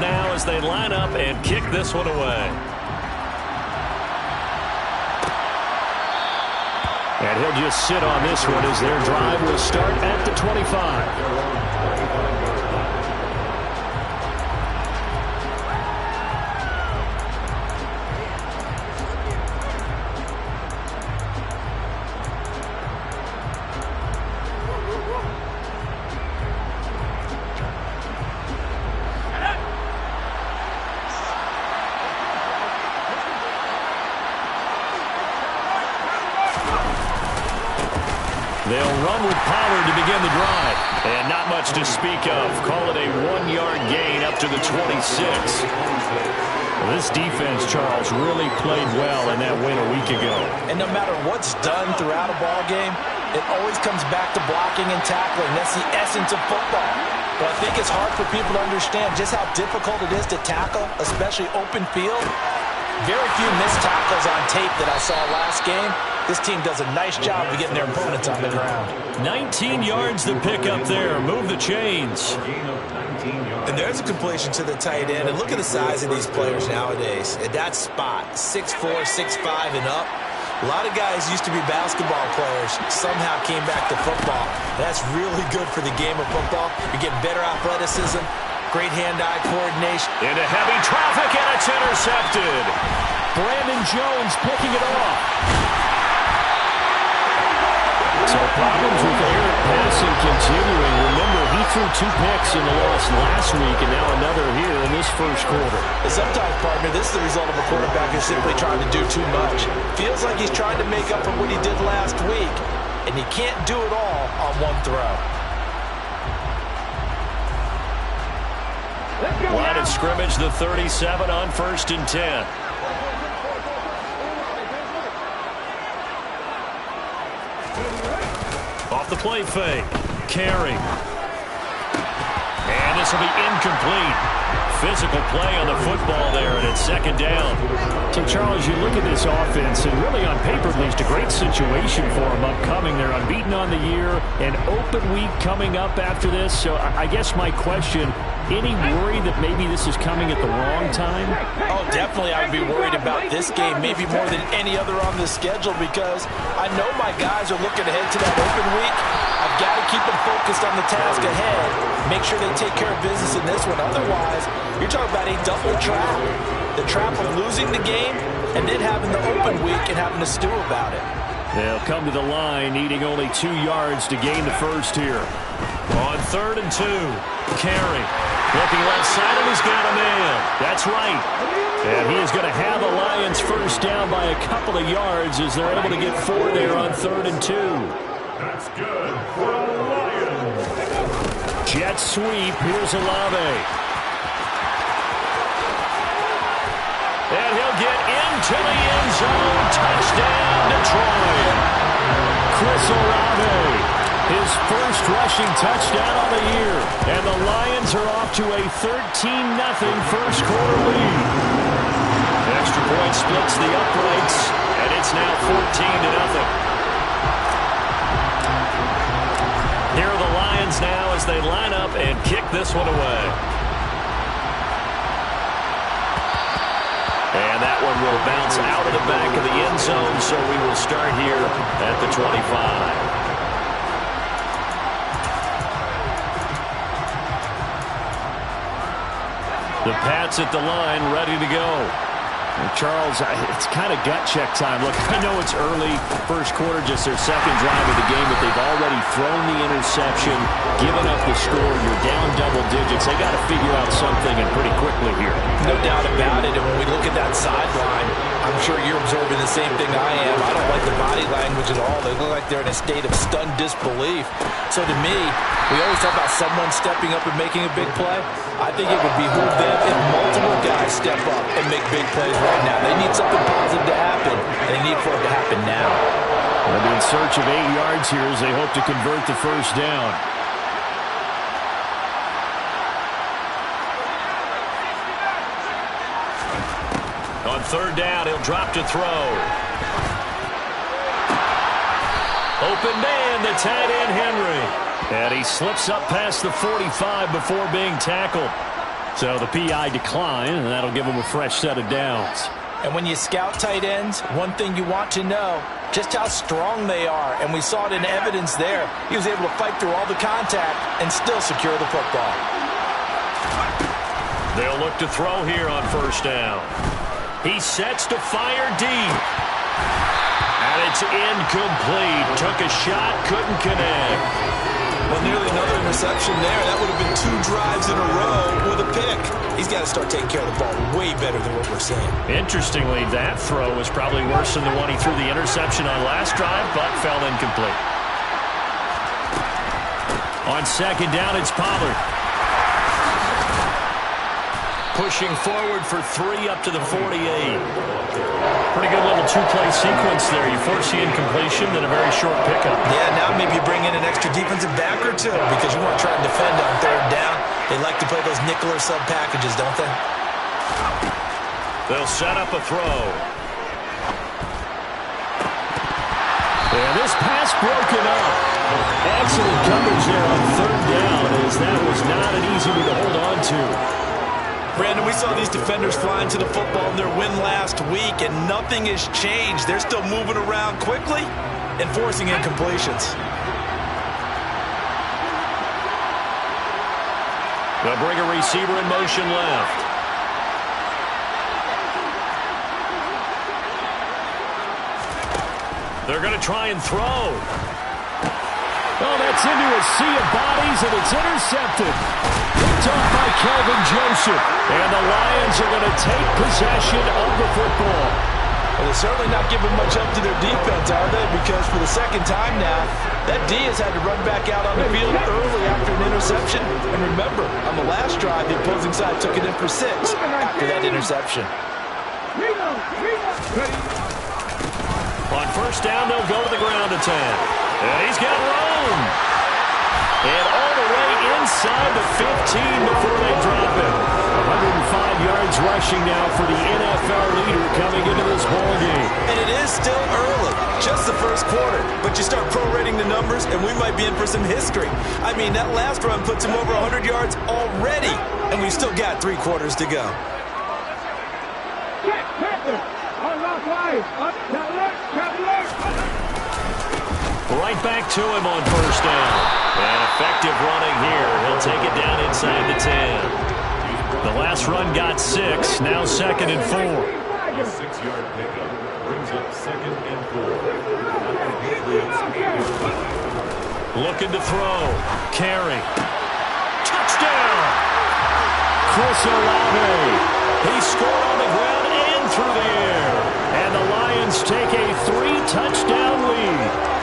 Lions now as they line up and kick this one away. And he'll just sit on this one as their drive will start at the 25. They'll run with Pollard to begin the drive. And not much to speak of. Call it a 1-yard gain up to the 26. Well, this defense, Charles, really played well in that win a week ago. And no matter what's done throughout a ball game, it always comes back to blocking and tackling. That's the essence of football. But I think it's hard for people to understand just how difficult it is to tackle, especially open field. Very few missed tackles on tape that I saw last game. This team does a nice job of getting their opponents on the ground. 19 yards to pick up there. Move the chains. And there's a completion to the tight end. And look at the size of these players nowadays. At that spot, 6'4", 6'5", and up. A lot of guys used to be basketball players, somehow came back to football. That's really good for the game of football. You get better athleticism, great hand-eye coordination. Into heavy traffic, and it's intercepted. Brandon Jones picking it off. So problems with air passing continuing. Remember, he threw 2 picks in the loss last week, and now another here in this first quarter. And sometimes, partner, this is the result of a quarterback who's simply trying to do too much. Feels like he's trying to make up for what he did last week, and he can't do it all on one throw. Line of scrimmage, the 37 on 1st and 10. Off the play fake. Carry. And this will be incomplete. Physical play on the football there, and it's 2nd down. So, Charles, you look at this offense, and really on paper, at least a great situation for them upcoming. They're unbeaten on the year, an open week coming up after this. So I guess my question, any worry that maybe this is coming at the wrong time? Oh, definitely I would be worried about this game, maybe more than any other on the schedule, because I know my guys are looking ahead to that open week. I've got to keep them focused on the task ahead, make sure they take care of business in this one. Otherwise, you're talking about a double trap. The trap of losing the game and then having the open week and having to stew about it. They'll come to the line, needing only 2 yards to gain the first here. On 3rd and 2, Carey. Looking left side, and he's got a man. That's right. And he is going to have the Lions first down by a couple of yards as they're able to get 4 there on 3rd and 2. That's good for the Lions. Jet sweep. Here's Olave. And he'll get into the end zone. Touchdown, Detroit. Chris Olave. His first rushing touchdown on the year. And the Lions are off to a 13-0 first quarter lead. Extra point splits the uprights, and it's now 14-0. Here are the Lions now as they line up and kick this one away. And that one will bounce out of the back of the end zone, so we will start here at the 25. The Pats at the line, ready to go. And Charles, it's kind of gut check time. Look, I know it's early, first quarter, just their second drive of the game, but they've already thrown the interception, given up the score. You're down double digits. They got to figure out something, and pretty quickly here. No doubt about it. And when we look at that sideline, I'm sure you're observing the same thing I am. I don't like the body language at all. They look like they're in a state of stunned disbelief. So to me, we always talk about someone stepping up and making a big play. I think it would behoove them if multiple guys step up and make big plays right now. They need something positive to happen, and they need for it to happen now. They'll be in search of 8 yards here as they hope to convert the first down. On 3rd down, he'll drop to throw. Open man, the tight end, Henry. And he slips up past the 45 before being tackled. So the PI decline, and that'll give him a fresh set of downs. And when you scout tight ends, one thing you want to know, just how strong they are. And we saw it in evidence there. He was able to fight through all the contact and still secure the football. They'll look to throw here on first down. He sets to fire deep. And it's incomplete. Took a shot, couldn't connect. Well, nearly another interception there. That would have been 2 drives in a row with a pick. He's got to start taking care of the ball way better than what we're seeing. Interestingly, that throw was probably worse than the one he threw the interception on last drive, but fell incomplete. On second down, it's Pollard. Pushing forward for 3 up to the 48. Pretty good little 2-play sequence there. You force the incompletion, then a very short pickup. Yeah, now maybe you bring in an extra defensive back or two because you want to try and defend on third down. They like to play those nickel or sub packages, don't they? They'll set up a throw. And this pass broken up. Excellent coverage there on third down, as that was not an easy one to hold on to. Brandon, we saw these defenders flying to the football in their win last week, and nothing has changed. They're still moving around quickly and forcing incompletions. They'll bring a receiver in motion left. They're going to try and throw. Oh, that's into a sea of bodies, and it's intercepted. Picked off by Kelvin Joseph. And the Lions are going to take possession of the football. Well, they're certainly not giving much up to their defense, are they? Because for the second time now, that D has had to run back out on the field early after an interception. And remember, on the last drive, the opposing side took it in for 6 after that interception. On first down, they'll go to the ground attack. And he's got room. And all the way inside the 15 before they drop it. 105 yards rushing now for the NFL leader coming into this ballgame. And it is still early, just the first quarter. But you start prorating the numbers, and we might be in for some history. I mean, that last run puts him over 100 yards already. And we've still got 3 quarters to go. Right back to him on first down. And effective running here. He'll take it down inside the 10. The last run got 6. Now 2nd and 4. A 6-yard pickup brings up 2nd and 4. Looking to throw. Carry. Touchdown! Chris Olave. He scored on the ground and through the air. And the Lions take a 3-touchdown lead.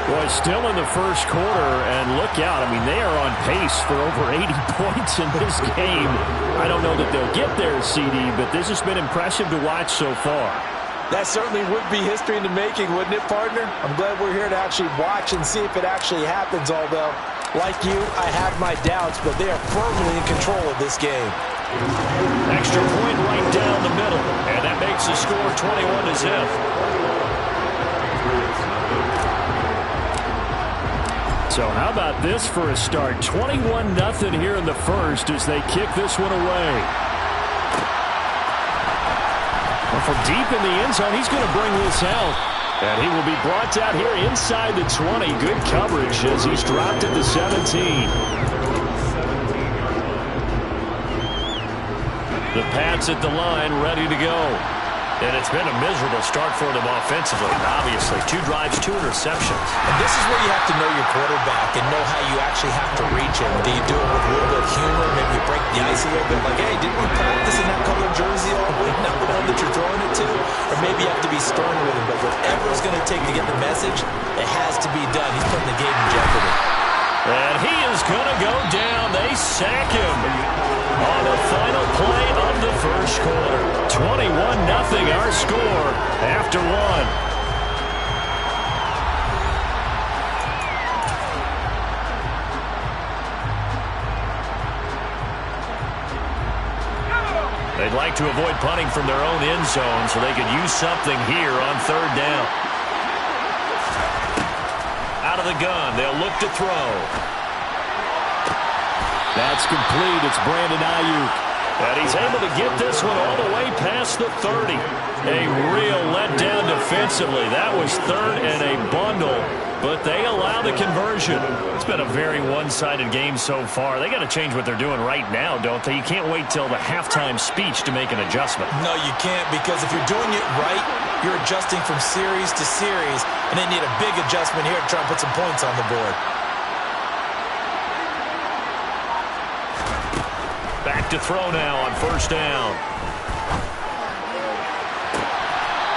Boy, still in the first quarter, and look out. I mean, they are on pace for over 80 points in this game. I don't know that they'll get there, CD, but this has been impressive to watch so far. That certainly would be history in the making, wouldn't it, partner? I'm glad we're here to actually watch and see if it actually happens, although, like you, I have my doubts, but they are firmly in control of this game. Extra point right down the middle, and that makes the score 21-0. So how about this for a start? 21-0 here in the first as they kick this one away. Well, from deep in the end zone, he's going to bring this out. And he will be brought out here inside the 20. Good coverage as he's dropped at the 17. The Pats at the line, ready to go. And it's been a miserable start for them offensively. Obviously, 2 drives, 2 interceptions. And this is where you have to know your quarterback and know how you actually have to reach him. Do you do it with a little bit of humor? Maybe you break the ice a little bit. Like, hey, didn't we practice in that color jersey all week? Not the one that you're throwing it to? Or maybe you have to be stern with him. But whatever it's going to take to get the message, it has to be done. He's putting the game in jeopardy. And he is going to go down. They sack him on the final play of the first quarter. 21-0 our score after 1. They'd like to avoid punting from their own end zone so they could use something here on third down. Out of the gun, they'll look to throw. That's complete. It's Brandon Ayuk. And he's able to get this one all the way past the 30. A real letdown defensively. That was third and a bundle, but they allow the conversion. It's been a very one-sided game so far. They got to change what they're doing right now, don't they? You can't wait till the halftime speech to make an adjustment. No, you can't, because if you're doing it right, you're adjusting from series to series, and they need a big adjustment here to try and put some points on the board. Back to throw now on first down.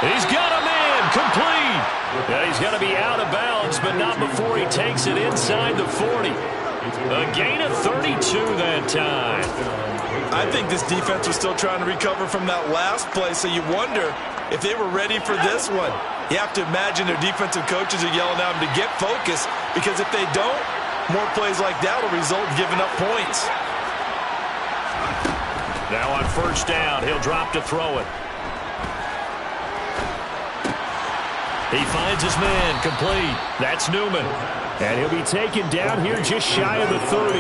He's got a man, complete. Yeah, he's got to be out of bounds, but not before he takes it inside the 40. A gain of 32 that time. I think this defense was still trying to recover from that last play, so you wonder if they were ready for this one. You have to imagine their defensive coaches are yelling at them to get focused, because if they don't, more plays like that will result in giving up points. Now on first down, he'll drop to throw it. He finds his man, complete. That's Newman. And he'll be taken down here just shy of the 30.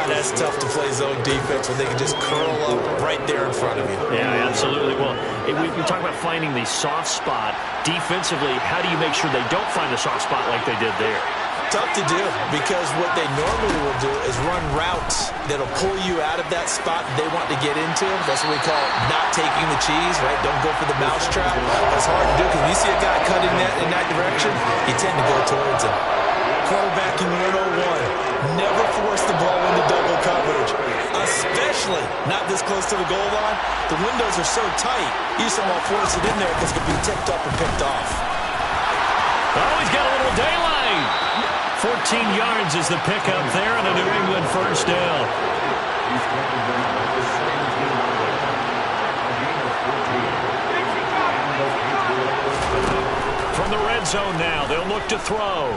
That's tough to play zone defense when they can just curl up right there in front of you. Yeah, absolutely. Well, we talk about finding the soft spot. Defensively, how do you make sure they don't find the soft spot like they did there? Tough to do, because what they normally will do is run routes that'll pull you out of that spot they want to get into. That's what we call not taking the cheese, right? Don't go for the mousetrap. That's hard to do, because when you see a guy cutting that in that direction, you tend to go towards him. Quarterbacking 101. Never force the ball into double coverage, especially not this close to the goal line. The windows are so tight, you somehow force it in there because it can be tipped up and picked off. Oh, he's got a little daylight. 14 yards is the pickup there on a New England first down. From the red zone now, they'll look to throw.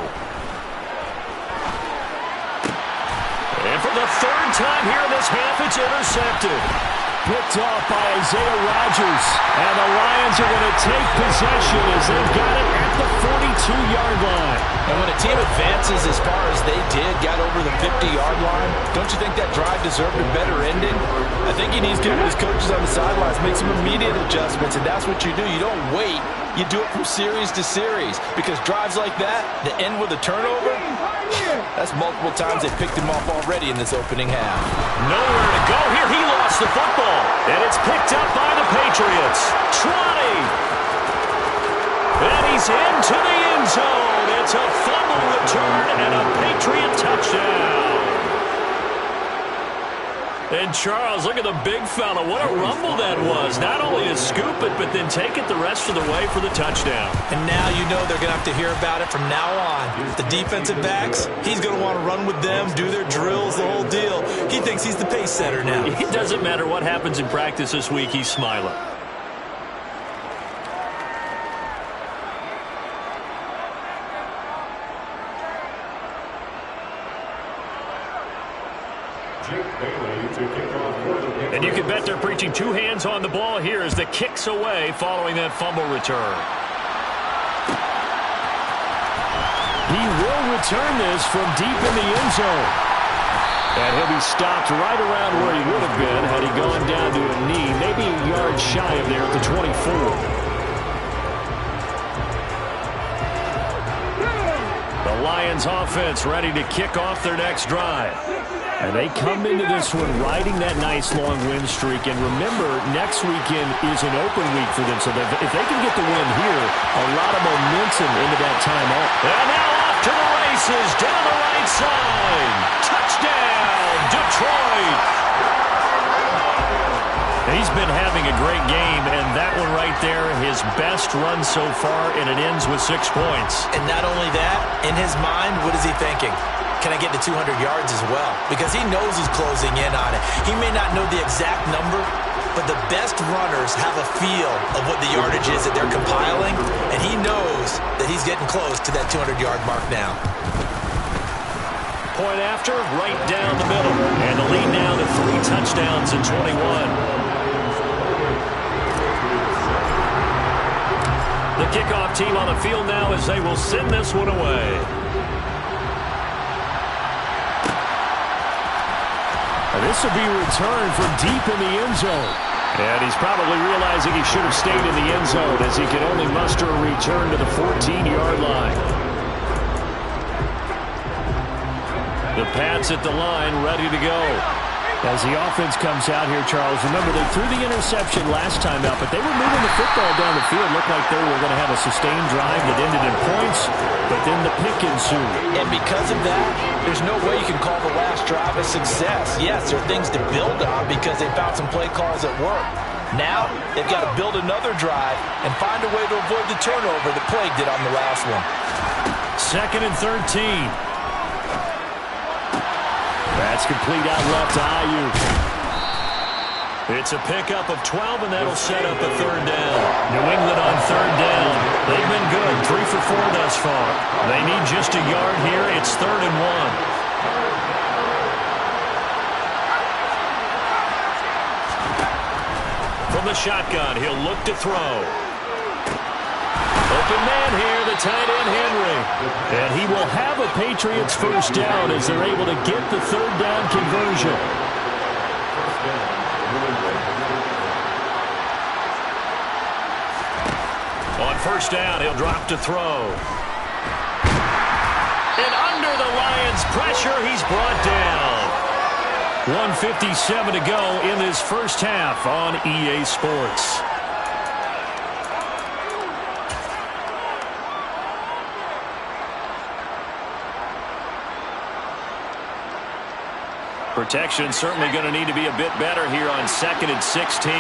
And for the third time here in this half, it's intercepted. Picked off by Isaiah Rodgers. And the Lions are going to take possession as they've got it at the 42-yard line. And when a team advances as far as they did, got over the 50-yard line, don't you think that drive deserved a better ending? I think he needs to get his coaches on the sidelines, make some immediate adjustments, and that's what you do. You don't wait. You do it from series to series, because drives like that end with a turnover, that's multiple times they picked him off already in this opening half. Nowhere to go here. He lost the football, and it's picked up by the Patriots. Trotty. And he's into the end zone. It's a fumble return and a Patriot touchdown. And Charles, look at the big fella. What a rumble that was. Not only to scoop it, but then take it the rest of the way for the touchdown. And now you know they're going to have to hear about it from now on. The defensive backs, he's going to want to run with them, do their drills, the whole deal. He thinks he's the pace setter now. It doesn't matter what happens in practice this week. He's smiling. And you can bet they're preaching two hands on the ball here as the kick's away following that fumble return. He will return this from deep in the end zone. And he'll be stopped right around where he would have been had he gone down to a knee, maybe a yard shy of there at the 24. The Lions offense ready to kick off their next drive. And they come into this one riding that nice long win streak. And remember, next weekend is an open week for them. So if they can get the win here, a lot of momentum into that time off. And now off to the races, down the right side. Touchdown, Detroit. He's been having a great game, and that one right there, his best run so far, and it ends with 6 points. And not only that, in his mind, what is he thinking? Can I get to 200 yards as well? Because he knows he's closing in on it. He may not know the exact number, but the best runners have a feel of what the yardage is that they're compiling, and he knows that he's getting close to that 200-yard mark now. Point after, right down the middle. And the lead now to 3 touchdowns in 21. The kickoff team on the field now as they will send this one away. This will be returned from deep in the end zone. And he's probably realizing he should have stayed in the end zone as he can only muster a return to the 14-yard line. The Pats at the line, ready to go. As the offense comes out here, Charles, remember they threw the interception last time out, but they were moving the football down the field. Looked like they were going to have a sustained drive that ended in points, but then the pick ensued. And because of that, there's no way you can call the last drive a success. Yes, there are things to build on because they found some play calls that work. Now, they've got to build another drive and find a way to avoid the turnover that plagued it on the last one. 2nd and 13. That's complete out left to Ayuk. It's a pickup of 12, and that'll set up a 3rd down. New England on 3rd down. They've been good, 3 for 4 thus far. They need just a yard here. It's 3rd and 1. From the shotgun, he'll look to throw. Open man here, the tight end, Henry. And he will have a Patriots first down as they're able to get the 3rd down conversion. On 1st down, he'll drop to throw. And under the Lions' pressure, he's brought down. 1:57 to go in this first half on EA Sports. Protection certainly going to need to be a bit better here on 2nd and 16.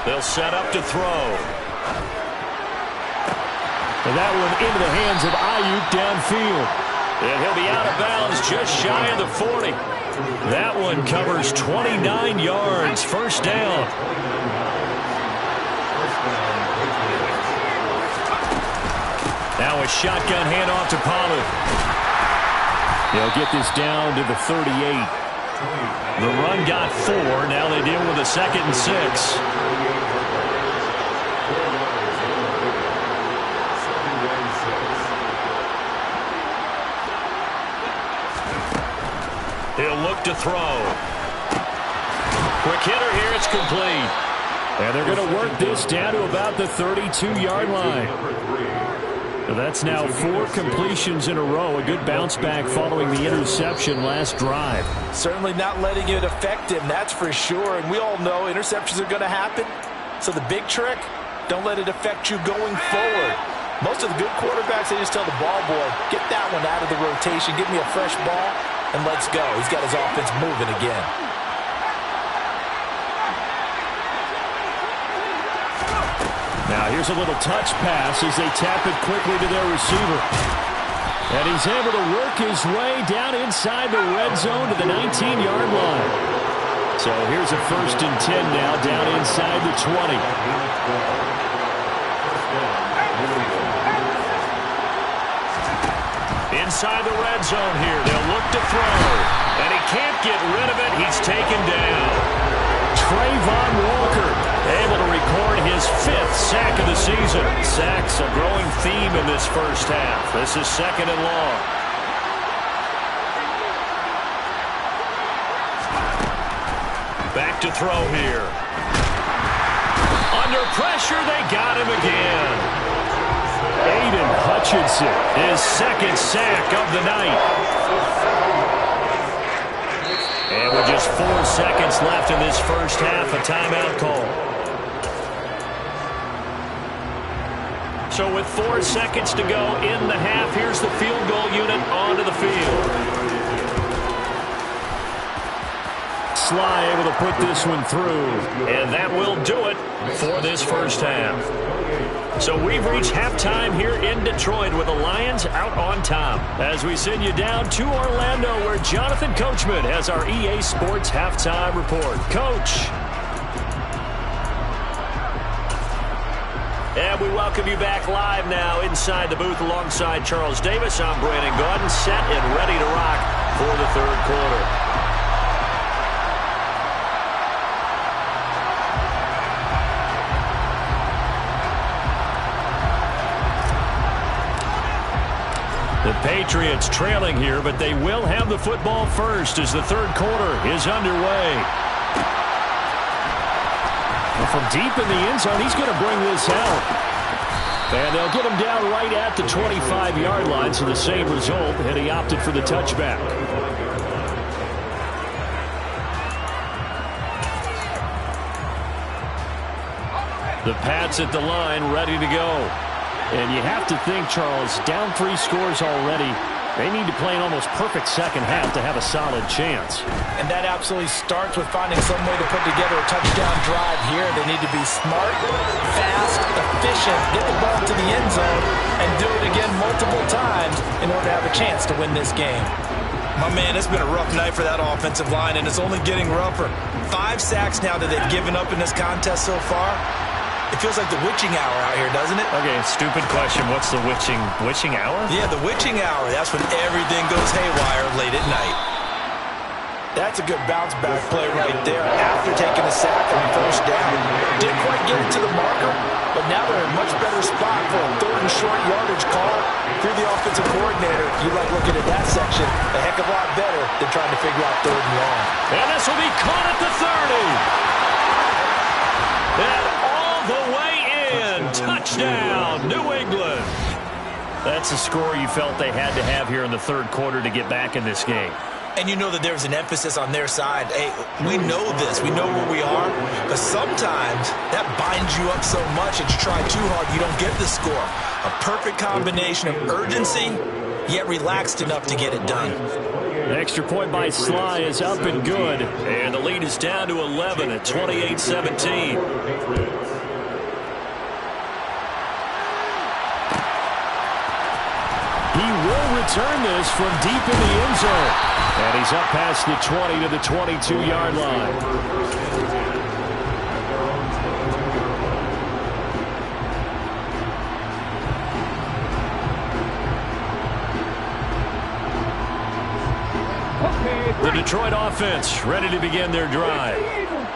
They'll set up to throw. And that one into the hands of Ayuk downfield. And he'll be out of bounds just shy of the 40. That one covers 29 yards. First down. Now a shotgun handoff to Pollard. They'll get this down to the 38. The run got 4. Now they deal with a 2nd and 6. He'll look to throw. Quick hitter here. It's complete. And they're going to work this down to about the 32-yard line. That's now 4 completions in a row. A good bounce back following the interception last drive. Certainly not letting it affect him, that's for sure. And we all know interceptions are going to happen. So the big trick, don't let it affect you going forward. Most of the good quarterbacks, they just tell the ball boy, get that one out of the rotation, give me a fresh ball, and let's go. He's got his offense moving again. Now here's a little touch pass as they tap it quickly to their receiver. And he's able to work his way down inside the red zone to the 19-yard line. So here's a 1st and 10 now down inside the 20. Inside the red zone here. They'll look to throw. And he can't get rid of it. He's taken down. Trayvon Walker able to record his 5th sack of the season. Sacks a growing theme in this first half. This is 2nd and long. Back to throw here. Under pressure, they got him again. Aiden Hutchinson, his 2nd sack of the night. And with just 4 seconds left in this first half, a timeout call. So with 4 seconds to go in the half, here's the field goal unit onto the field. Sly able to put this one through, and that will do it for this first half. So we've reached halftime here in Detroit with the Lions out on top. As we send you down to Orlando where Jonathan Coachman has our EA Sports halftime report. Coach. And we welcome you back live now inside the booth alongside Charles Davis. I'm Brandon Gaudin, set and ready to rock for the 3rd quarter. The Patriots trailing here, but they will have the football first as the third quarter is underway. And from deep in the end zone, he's going to bring this out. And they'll get him down right at the 25-yard line, so the same result, and he opted for the touchback. The Pats at the line, ready to go. And you have to think, Charles, down 3 scores already. They need to play an almost perfect second half to have a solid chance. And that absolutely starts with finding some way to put together a touchdown drive here. They need to be smart, fast, efficient, get the ball to the end zone, and do it again multiple times in order to have a chance to win this game. My man, it's been a rough night for that offensive line, and it's only getting rougher. 5 sacks now that they've given up in this contest so far. It feels like the witching hour out here, doesn't it? Okay, stupid question. What's the witching hour? Yeah, the witching hour. That's when everything goes haywire late at night. That's a good bounce-back play right there after taking a sack on first down. Didn't quite get it to the marker, but now they're in a much better spot for a 3rd and short yardage call. Through the offensive coordinator, you like looking at that section a heck of a lot better than trying to figure out 3rd and long. And this will be caught at the 30. And all the way in. Touchdown, New England. That's a score you felt they had to have here in the third quarter to get back in this game. And you know that there's an emphasis on their side. Hey, we know this. We know where we are. But sometimes that binds you up so much that you try too hard, you don't get the score. A perfect combination of urgency, yet relaxed enough to get it done. The extra point by Sly is up and good. And the lead is down to 11 at 28-17. He will return this from deep in the end zone. And he's up past the 20 to the 22-yard line. The Detroit offense ready to begin their drive.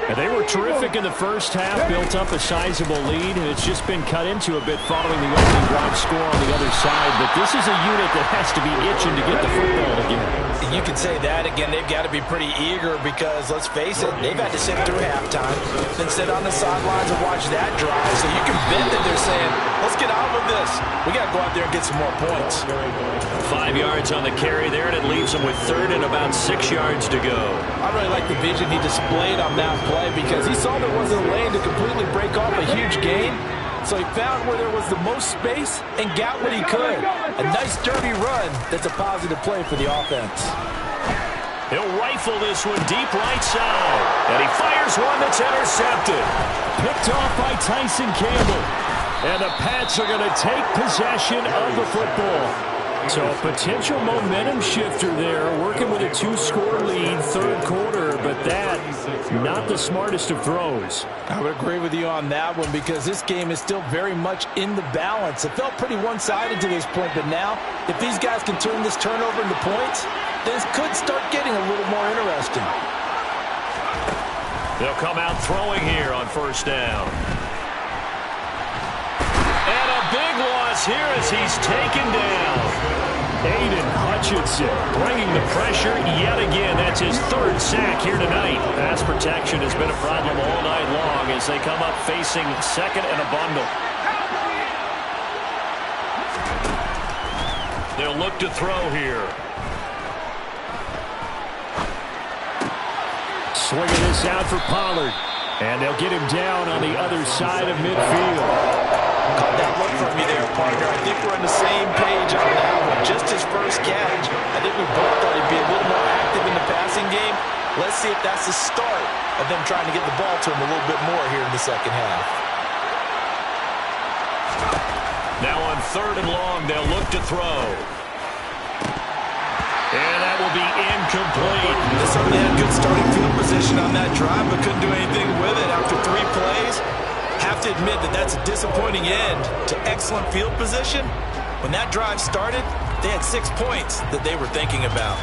And they were terrific in the first half, built up a sizable lead, and it's just been cut into a bit following the opening drive score on the other side. But this is a unit that has to be itching to get the football again. You could say that again. They've got to be pretty eager because, let's face it, they've had to sit through halftime, then sit on the sidelines and watch that drive. So you can bet that they're saying, let's get out of this. We got to go out there and get some more points. 5 yards on the carry there, and it leaves them with 3rd and about 6 yards to go. I really like the vision he displayed on that play because he saw there wasn't a lane to completely break off a huge gain. So he found where there was the most space and got what he could. A nice dirty run that's a positive play for the offense. He'll rifle this one deep right side. And he fires one that's intercepted. Picked off by Tyson Campbell. And the Pats are going to take possession of the football. So a potential momentum shifter there, working with a 2-score lead, third quarter, but that, not the smartest of throws. I would agree with you on that one because this game is still very much in the balance. It felt pretty one-sided to this point, but now, if these guys can turn this turnover into points, this could start getting a little more interesting. They'll come out throwing here on first down. And a big loss here as he's taken down. Aiden Hutchinson bringing the pressure yet again. That's his 3rd sack here tonight. Pass protection has been a problem all night long as they come up facing 2nd and a bundle. They'll look to throw here. Swinging this out for Pollard. And they'll get him down on the other side of midfield. Caught that look from you there, partner. I think we're on the same page on that one. Just his first catch. I think we both thought he'd be a little more active in the passing game. Let's see if that's the start of them trying to get the ball to him a little bit more here in the second half. Now on 3rd and long, they'll look to throw. And that will be incomplete. They certainly had good starting field position on that drive, but couldn't do anything with it after 3 plays. Have to admit that that's a disappointing end to excellent field position. When that drive started, they had 6 points that they were thinking about.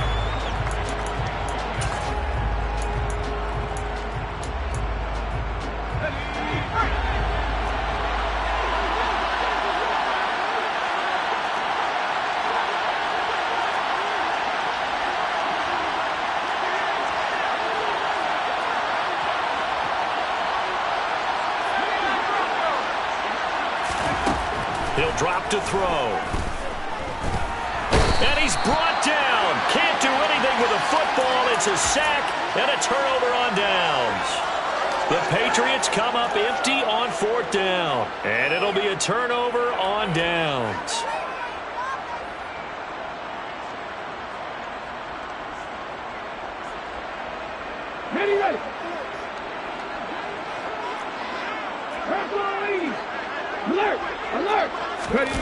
He'll drop to throw. And he's brought down. Can't do anything with a football. It's a sack and a turnover on downs. The Patriots come up empty on 4th down. And it'll be a turnover on downs. Ready. Alert. Ready.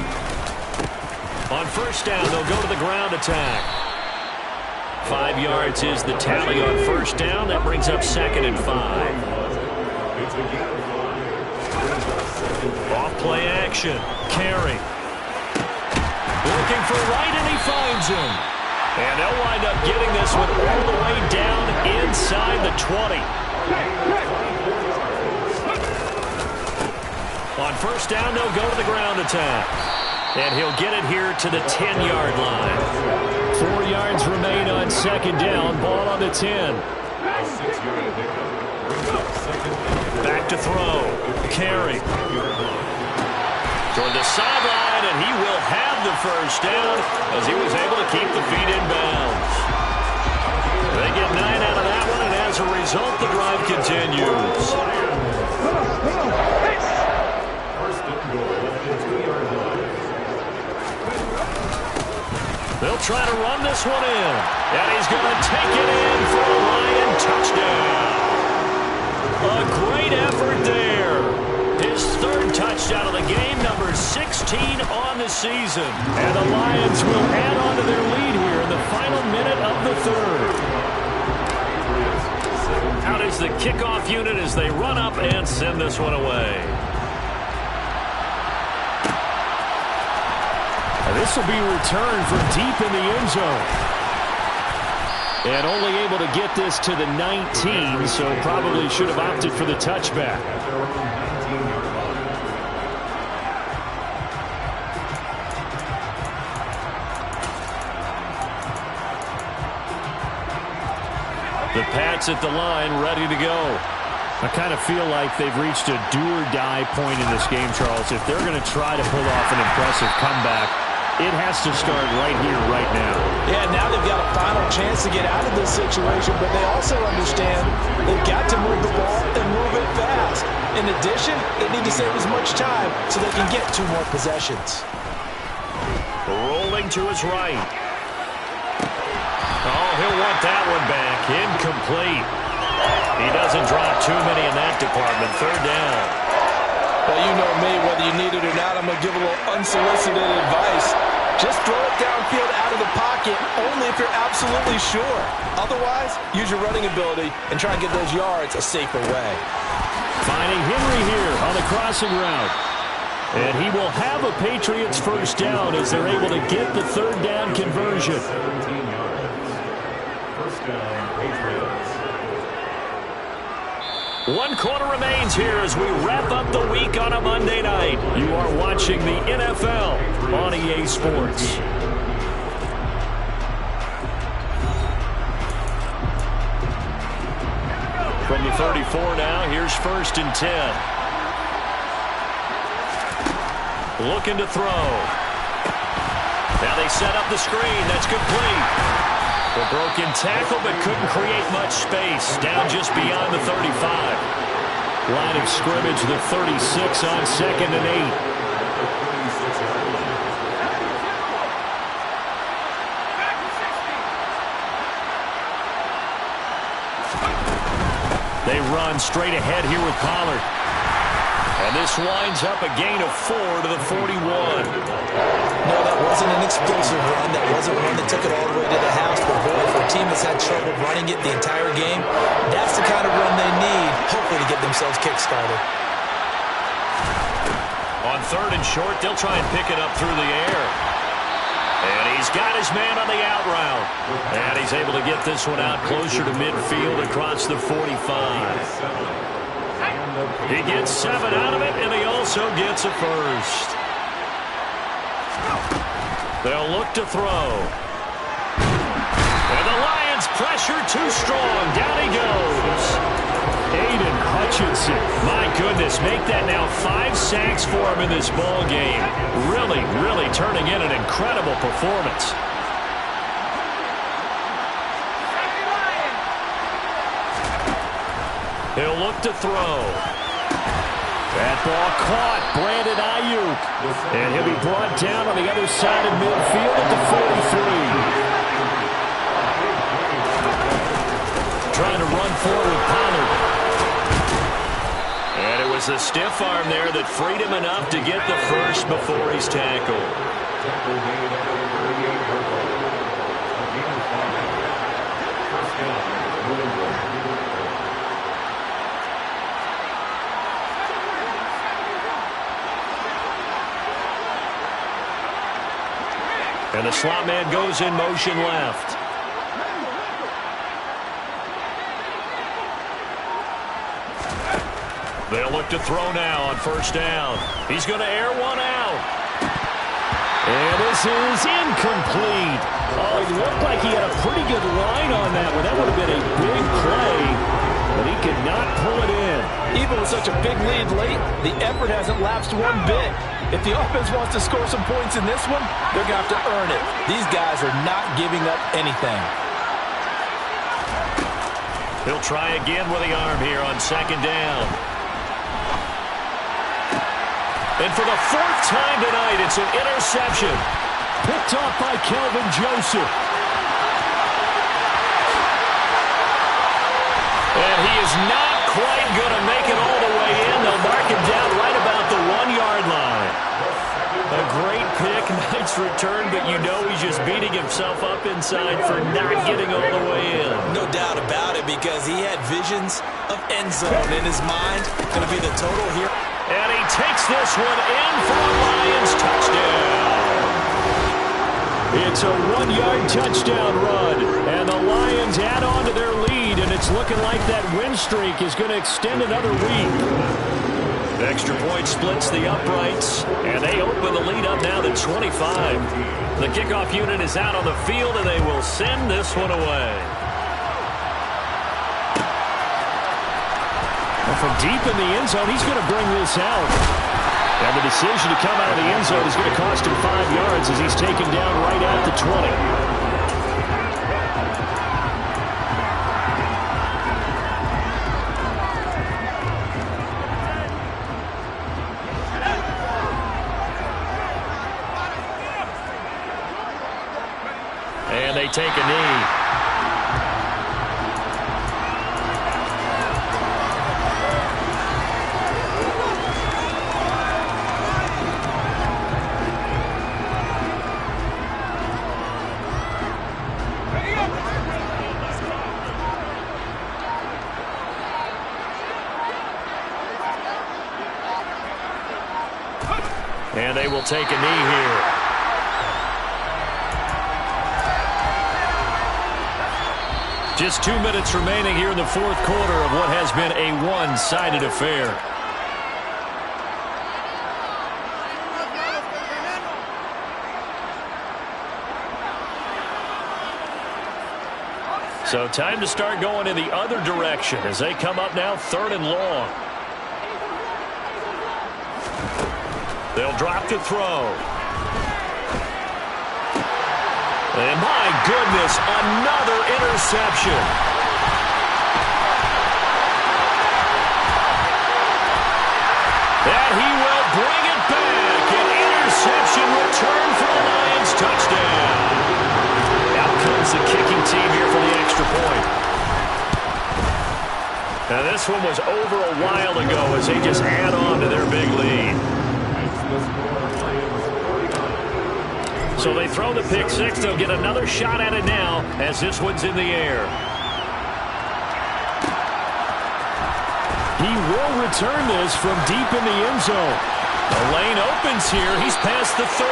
On 1st down, they'll go to the ground attack. 5 yards is the tally on 1st down. That brings up 2nd and 5. Off play action. Carey. Looking for Wright, and he finds him. And they'll wind up getting this one all the way down inside the 20. On 1st down, they'll go to the ground attack. And he'll get it here to the 10-yard line. 4 yards remain on 2nd down. Ball on the 10. Back to throw. Carey. Toward the sideline, and he will have the 1st down as he was able to keep the feet in bounds. They get 9 out of that one, and as a result, the drive continues. They'll try to run this one in, and he's going to take it in for a Lion touchdown. A great effort there. His 3rd touchdown of the game, number 16 on the season. And the Lions will add on to their lead here in the final minute of the 3rd. Out is the kickoff unit as they run up and send this one away. And this will be returned from deep in the end zone. And only able to get this to the 19, so probably should have opted for the touchback. The Pats at the line, ready to go. I kind of feel like they've reached a do-or-die point in this game, Charles. If they're going to try to pull off an impressive comeback, it has to start right here, right now. Yeah, now they've got a final chance to get out of this situation, but they also understand they've got to move the ball and move it fast. In addition, they need to save as much time so they can get 2 more possessions. Rolling to his right. Oh, he'll want that one back. Incomplete. He doesn't drop too many in that department. 3rd down. Well, you know me, whether you need it or not, I'm going to give a little unsolicited advice. Just throw it downfield out of the pocket, only if you're absolutely sure. Otherwise, use your running ability and try and get those yards a safer way. Finding Henry here on the crossing route. And he will have a Patriots 1st down as they're able to get the 3rd down conversion. 1st down, Patriots. 1 quarter remains here as we wrap up the week on a Monday night. You are watching the NFL on EA Sports. From the 34 now, here's 1st and 10. Looking to throw. Now they set up the screen. That's complete. A broken tackle, but couldn't create much space. Down just beyond the 35. Line of scrimmage, the 36 on 2nd and 8. They run straight ahead here with Pollard. And this winds up a gain of 4 to the 41. No, that wasn't an explosive run. That wasn't one that took it all the way to the house. But, boy, for a team that's had trouble running it the entire game, that's the kind of run they need, hopefully, to get themselves kick-started. On 3rd and short, they'll try and pick it up through the air. And he's got his man on the out route. And he's able to get this one out closer to midfield across the 45. He gets 7 out of it, and he also gets a 1st. They'll look to throw. And the Lions pressure too strong. Down he goes. Aiden Hutchinson. My goodness, make that now 5 sacks for him in this ball game. really turning in an incredible performance. He'll look to throw. That ball caught. Brandon Ayuk. And he'll be brought down on the other side of midfield at the 43. Trying to run forward, Pollard. And it was the stiff arm there that freed him enough to get the first before he's tackled. And the slot man goes in motion left. They'll look to throw now on first down. He's going to air one out. And this is incomplete. Oh, it looked like he had a pretty good line on that one. That would have been a big play, but he could not pull it in. Even with such a big lead late, the effort hasn't lapsed one bit. If the offense wants to score some points in this one, they're going to have to earn it. These guys are not giving up anything. He'll try again with the arm here on second down. And for the fourth time tonight, it's an interception. Picked off by Kelvin Joseph. And he is not quite going to make it all the way in. They'll mark him down right about the 1-yard line. A great pick, nice return, but you know he's just beating himself up inside for not getting all the way in. No doubt about it, because he had visions of end zone in his mind. Going to be the total here. And he takes this one in for a Lions touchdown. It's a 1-yard touchdown run, and the Lions add on to their lead, and it's looking like that win streak is going to extend another week. The extra point splits the uprights, and they open the lead up now to 25. The kickoff unit is out on the field, and they will send this one away. Well, from deep in the end zone, he's going to bring this out. And the decision to come out of the end zone is going to cost him 5 yards as he's taken down right at the 20. And they take a knee. And they will take a knee here. Just 2 minutes remaining here in the fourth quarter of what has been a one-sided affair. So time to start going in the other direction as they come up now 3rd and long. They'll drop to throw. And my goodness, another interception. And he will bring it back. An interception return for a Lions touchdown. Out comes the kicking team here for the extra point. Now this one was over a while ago as they just add on to their big lead. So they throw the pick six. They'll get another shot at it now as this one's in the air. He will return this from deep in the end zone. The lane opens here. He's past the 30.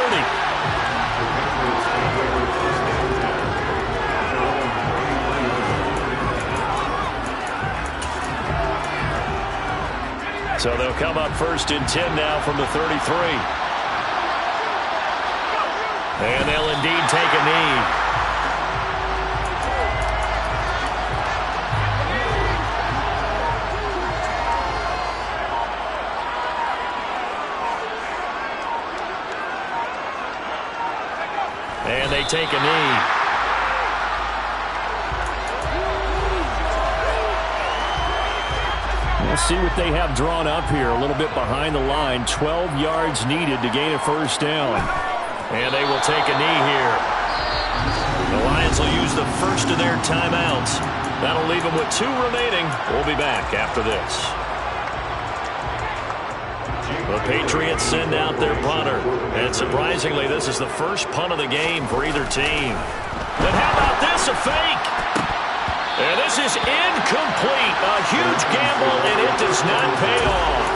So they'll come up 1st and 10 now from the 33. And they'll indeed take a knee. And they take a knee. We'll see what they have drawn up here. A little bit behind the line. 12 yards needed to gain a first down. And they will take a knee here. The Lions will use the first of their timeouts. That'll leave them with 2 remaining. We'll be back after this. The Patriots send out their punter. And surprisingly, this is the first punt of the game for either team. But how about this? A fake. And this is incomplete. A huge gamble, and it does not pay off.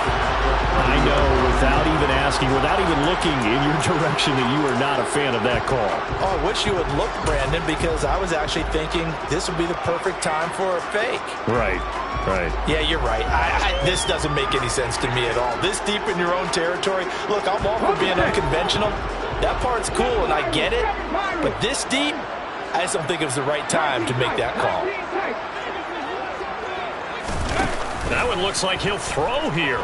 I know, without even asking, without even looking in your direction, that you are not a fan of that call. Oh, I wish you would look, Brandon, because I was actually thinking this would be the perfect time for a fake. Right. Yeah, you're right. This doesn't make any sense to me at all. This deep in your own territory. Look, I'm all for being unconventional. That part's cool, and I get it. But this deep, I just don't think it was the right time to make that call. That one looks like he'll throw here.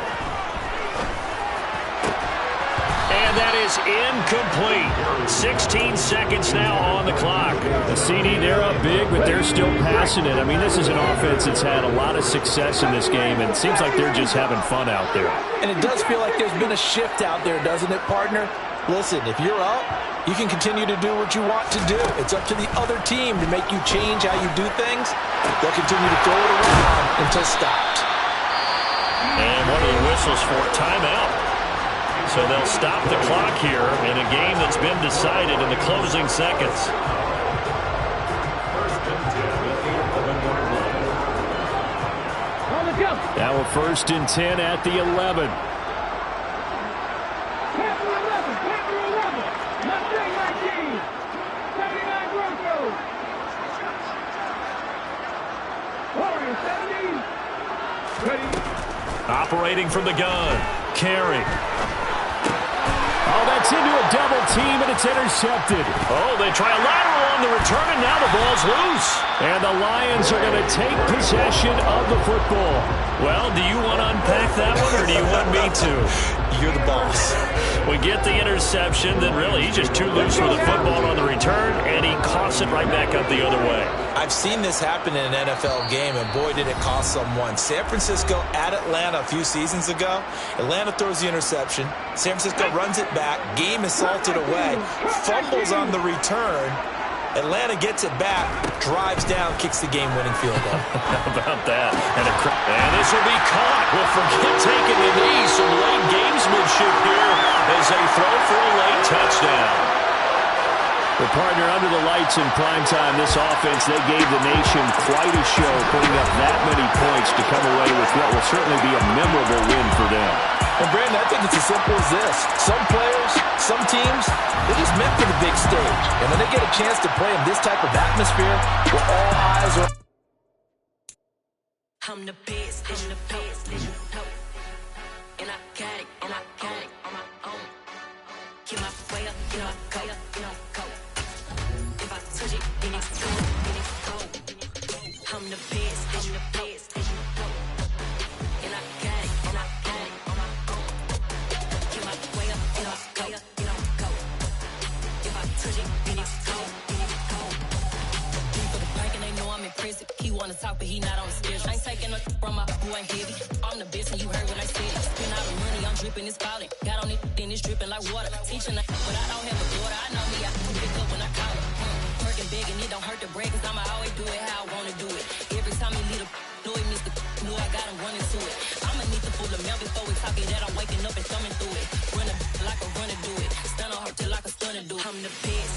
And that is incomplete. 16 seconds now on the clock. The CD, they're up big, but they're still passing it. I mean, this is an offense that's had a lot of success in this game, and it seems like they're just having fun out there. And it does feel like there's been a shift out there, doesn't it, partner? Listen, if you're up, you can continue to do what you want to do. It's up to the other team to make you change how you do things. They'll continue to throw it around until stopped. And one of the whistles for timeout. So they'll stop the clock here in a game that's been decided in the closing seconds. Now a 1st and 10 at the 11. Operating from the gun. Carey. Oh, that's into a double team, and it's intercepted. Oh, they try a lateral on the return, and now the ball's loose. And the Lions are going to take possession of the football. Well, do you want to unpack that one, or do you want me to? You're the boss. We get the interception, then really he's just too loose with the football on the return, and he coughs it right back up the other way. I've seen this happen in an NFL game, and boy, did it cost someone. San Francisco at Atlanta a few seasons ago. Atlanta throws the interception. San Francisco runs it back. Game is salted away. Fumbles on the return. Atlanta gets it back, drives down, kicks the game-winning field goal. How about that? And this will be caught. Well, forget taking the knee. Some late gamesmanship here as they throw for a late touchdown. The partner under the lights in primetime, this offense, they gave the nation quite a show, putting up that many points to come away with what will certainly be a memorable win for them. And, Brandon, I think it's as simple as this. Some players, some teams, they're just meant for the big stage. And when they get a chance to play in this type of atmosphere, where all eyes are... I'm the best, and you know. And I got it on my own. Get my way up, you know, go. If I touch it, then it's go. I'm the best, and you know. And I got it on my own. Get my way up, you know, go. If I touch it, then it's go. For the park and they know I'm impressive. He wanna talk, but he not on the schedule. I ain't taking no from my boy heavy. I'm the best, and you heard what I said. Spend all the money, I'm dripping, it's falling. Got on it, then it's dripping like water. Teaching, but I don't have a daughter. I know me, I can pick up when I call it. Working big, and it don't hurt to break, cause I'ma always do it how I wanna do it. Every time he lead a know it means the know I got him running to it. I'ma need the full of milk before we talking that I'm waking up and thumbing through it. Run a like a runner do it. Stun on her till like a stunner do it. I'm the best,